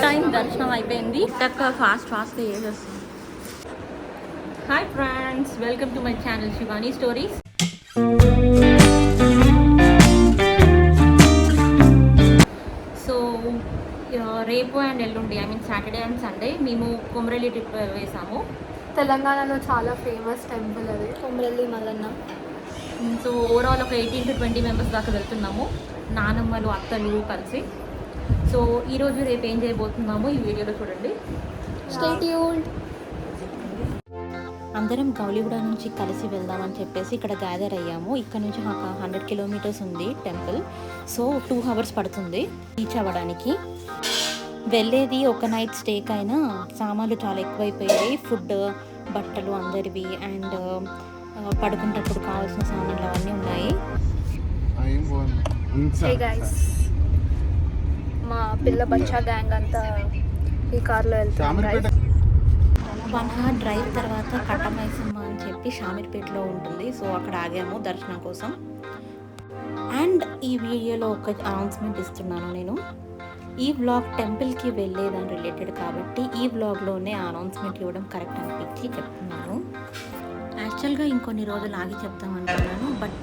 Time దర్శనం అయిపోయింది. ఫాస్ట్గా చేసేస్తుంది. Hi friends, welcome to my channel Shivani stories. So రేపు అండ్ ఎల్లుండి, సాటర్డే అండ్ సండే మేము కొమరల్లి ట్రిప్ వేసాము. తెలంగాణలో చాలా ఫేమస్ టెంపుల్ అది కొమరల్లి మల్లన్న. సో ఓవరాల్ ఒక 18 to 20 మెంబర్స్ దాకా వెళ్తున్నాము, నానమ్మలు అత్తలు కలిసి. సో ఈరోజు రేపు ఏం చేయబోతున్నామో ఈ వీడియోలో చూడండి. Stay tuned. అందరం గౌలిగూడ నుంచి కలిసి వెళ్దామని చెప్పేసి ఇక్కడ గ్యాదర్ అయ్యాము. ఇక్కడ నుంచి ఒక 100 kilometers ఉంది టెంపుల్. సో 2 hours పడుతుంది రీచ్ అవ్వడానికి. వెళ్ళేది ఒక నైట్ స్టేక్ అయినా సామాన్లు చాలా ఎక్కువైపోయాయి. ఫుడ్, బట్టలు అందరివి, అండ్ పడుకునేటప్పుడు కావాల్సిన సామాన్లు అవన్నీ ఉన్నాయి. మా పిల్ల బచ్చా గ్యాంగ్ అంతా ఈ కార్లో వెళ్తాం. 1 hour డ్రైవ్ తర్వాత కట్టమైసమ్మ అని చెప్పి షామీర్పేటలో ఉంటుంది. సో అక్కడ ఆగాము దర్శనం కోసం. అండ్ ఈ వీడియోలో ఒక అనౌన్స్మెంట్ ఇస్తున్నాను నేను. ఈ వ్లాగ్ టెంపుల్కి వెళ్ళేదాని రిలేటెడ్ కాబట్టి ఈ వ్లాగ్లోనే అనౌన్స్మెంట్ ఇవ్వడం కరెక్ట్ అనిపించి చెప్తున్నాను. యాక్చువల్గా ఇంకొన్ని రోజులు ఆగి చెప్తాం అనుకున్నాను, బట్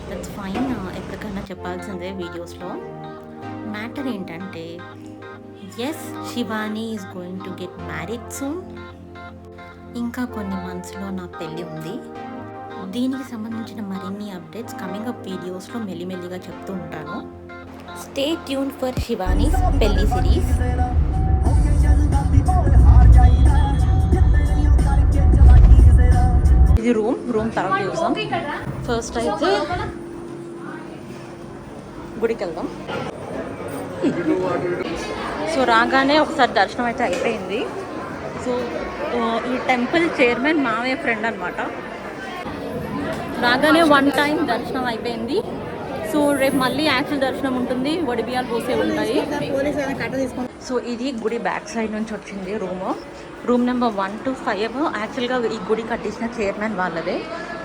దట్స్ ఫైన్. ఎప్పటికన్నా చెప్పాల్సిందే వీడియోస్లో. మ్యాటర్ ఏంటంటే, yes, Shivani is going to get married soon. ఇంకా కొన్ని మంత్స్లో నా పెళ్ళి ఉంది. దీనికి సంబంధించిన మరిన్ని అప్డేట్స్ కమింగ్ అప్ వీడియోస్లో మెల్లిమెల్లిగా చెప్తూ ఉంటాను. స్టే ట్యూన్ ఫర్ శివానీస్ పెళ్లి సిరీస్. ఇది రూమ్ తర్వాత చూసాం. ఫస్ట్ అయితే గుడికి వెళ్దాం. సో రాగానే ఒకసారి దర్శనం అయితే అయిపోయింది. సో ఈ టెంపుల్ చైర్మన్ మామయ్య ఫ్రెండ్ అనమాట. రాగానే 1 time దర్శనం అయిపోయింది. సో రేపు మళ్ళీ యాక్చువల్ దర్శనం ఉంటుంది, వడిబియాలు పోసే ఉంటాయి. సో ఇది గుడి బ్యాక్ సైడ్ నుంచి వచ్చింది రూమ్ నెంబర్ 1 to 5. యాక్చువల్గా ఈ గుడి కట్టించిన చైర్మన్ వాళ్ళదే.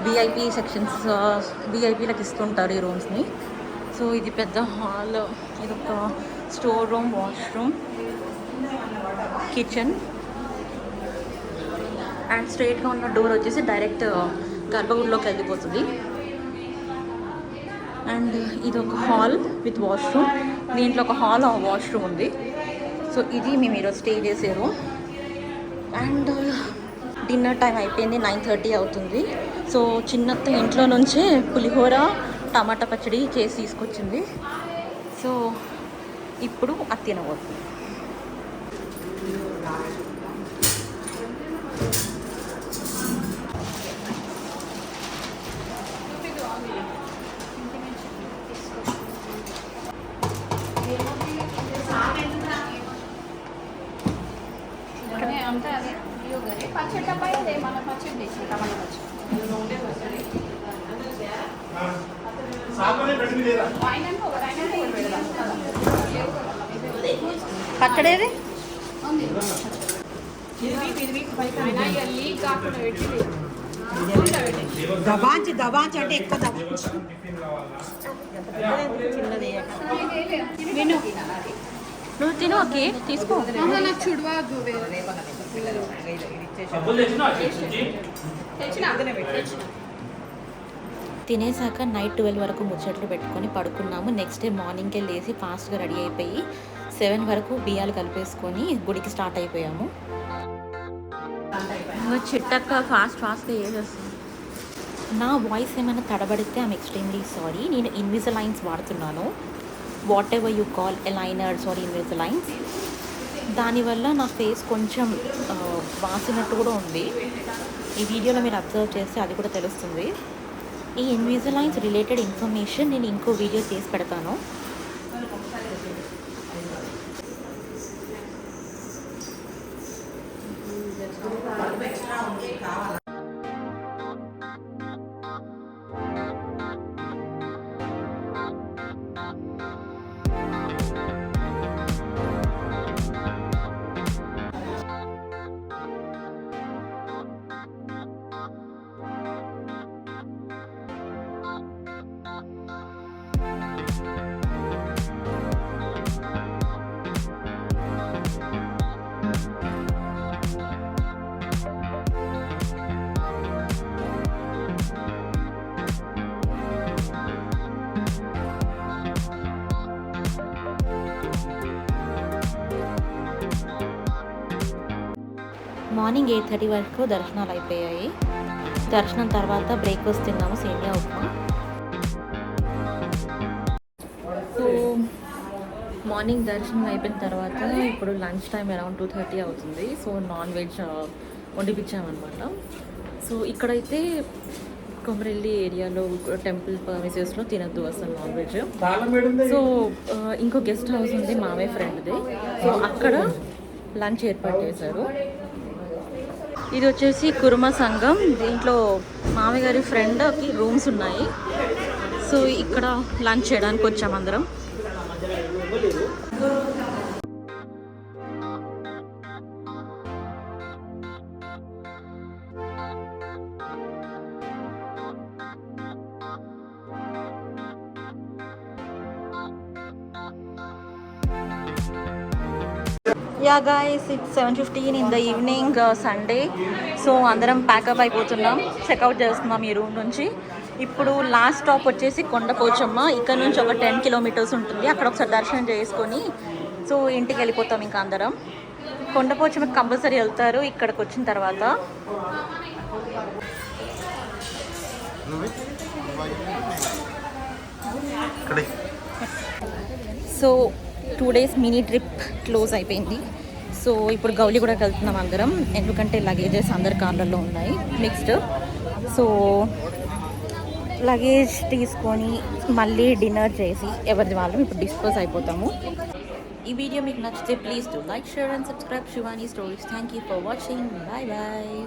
విఐపి సెక్షన్స్ విఐపీలకు ఇస్తుంటారు ఈ రూమ్స్ని. సో ఇది పెద్ద హాల్, ఇది ఒక store room, washroom, kitchen. And స్ట్రైట్గా ఉన్న డోర్ వచ్చేసి డైరెక్ట్ గర్భగుడిలోకి వెళ్ళిపోతుంది. అండ్ ఇది ఒక హాల్ విత్ వాష్రూమ్. దీంట్లో ఒక హాల్, వాష్రూమ్ ఉంది. సో ఇది మేము ఈరోజు స్టే చేసే రూమ్. అండ్ డిన్నర్ టైం అయిపోయింది, 9:30 అవుతుంది. సో చిన్నత్త ఇంట్లో నుంచే పులిహోర, టమాటా పచ్చడి చేసి తీసుకొచ్చింది. సో ఇప్పుడు అది తినబోతుంది. పచ్చడేది దబాంచి అంటే ఎక్కువ నువ్వు తిను. ఓకే, తీసుకో. తినేసాక నైట్ 12 వరకు ముచ్చట్లు పెట్టుకొని పడుకున్నాము. నెక్స్ట్ డే మార్నింగ్కే లేచి ఫాస్ట్గా రెడీ అయిపోయి 7 వరకు బియ్యాలు కలిపేసుకొని గుడికి స్టార్ట్ అయిపోయాము. చిట్టక్క ఫాస్ట్గా చేసేస్తుంది. నా వాయిస్ ఏమైనా తడబడితే ఐమ్ ఎక్స్ట్రీమ్లీ సారీ. నేను ఇన్విజిలైన్స్ వాడుతున్నాను, whatever you call aligners or Invisaligns. దానివల్ల నా ఫేస్ కొంచెం వాసినట్టు కూడా ఉంది. ఈ వీడియోలో మీరు అబ్జర్వ్ చేస్తే అది కూడా తెలుస్తుంది. ఈ ఇన్విజిలైన్స్ రిలేటెడ్ ఇన్ఫర్మేషన్ నేను ఇంకో వీడియో చేసి పెడతాను. మార్నింగ్ 8:30 వరకు దర్శనాలు అయిపోయాయి. దర్శనం తర్వాత బ్రేక్ఫాస్ట్ తిన్నాము, సేమియా ఉప్మా. సో మార్నింగ్ దర్శనం అయిపోయిన తర్వాత ఇప్పుడు లంచ్ టైం అరౌండ్ 2:30 అవుతుంది. సో నాన్ వెజ్ వండిపించామన్నమాట. సో ఇక్కడైతే కొమరెల్లి ఏరియాలో టెంపుల్ పర్మిసెస్లో తినద్దు అసలు నాన్ వెజ్. సో ఇంకో గెస్ట్ హౌస్ ఉంది మావే ఫ్రెండ్ది. సో అక్కడ లంచ్ ఏర్పాటు చేశారు. ఇది వచ్చేసి కుర్మ సంఘం. దీంట్లో మామయ్య గారి ఫ్రెండ్కి రూమ్స్ ఉన్నాయి. సో ఇక్కడ లంచ్ చేయడానికి వచ్చాం అందరం. Yeah guys, it's 7:15 in the evening, Sunday. So అందరం ప్యాకప్ అయిపోతున్నాం, చెక్అవుట్ చేస్తున్నాం ఈ రూమ్ నుంచి. ఇప్పుడు లాస్ట్ స్టాప్ వచ్చేసి కొండపోచమ్మ. ఇక్కడ నుంచి ఒక 10 కిలోమీటర్స్ ఉంటుంది. అక్కడ ఒకసారి దర్శనం చేసుకొని సో ఇంటికి వెళ్ళిపోతాం ఇంకా అందరం. కొండపోచమ్మకి కంపల్సరీ వెళ్తారు ఇక్కడికి వచ్చిన తర్వాత. So 2 days mini trip close అయిపోయింది. సో ఇప్పుడు గౌలి కూడా వెళ్తున్నాం అందరం, ఎందుకంటే లగేజెస్ అందరి కార్లలో ఉన్నాయి మిక్స్డ్. సో లగేజ్ తీసుకొని మళ్ళీ డిన్నర్ చేసి ఎవరిది వాళ్ళం ఇప్పుడు డిస్పోజ్ అయిపోతాము. ఈ వీడియో మీకు నచ్చితే please do like, share and subscribe Shivani Stories. Thank you for watching. Bye bye.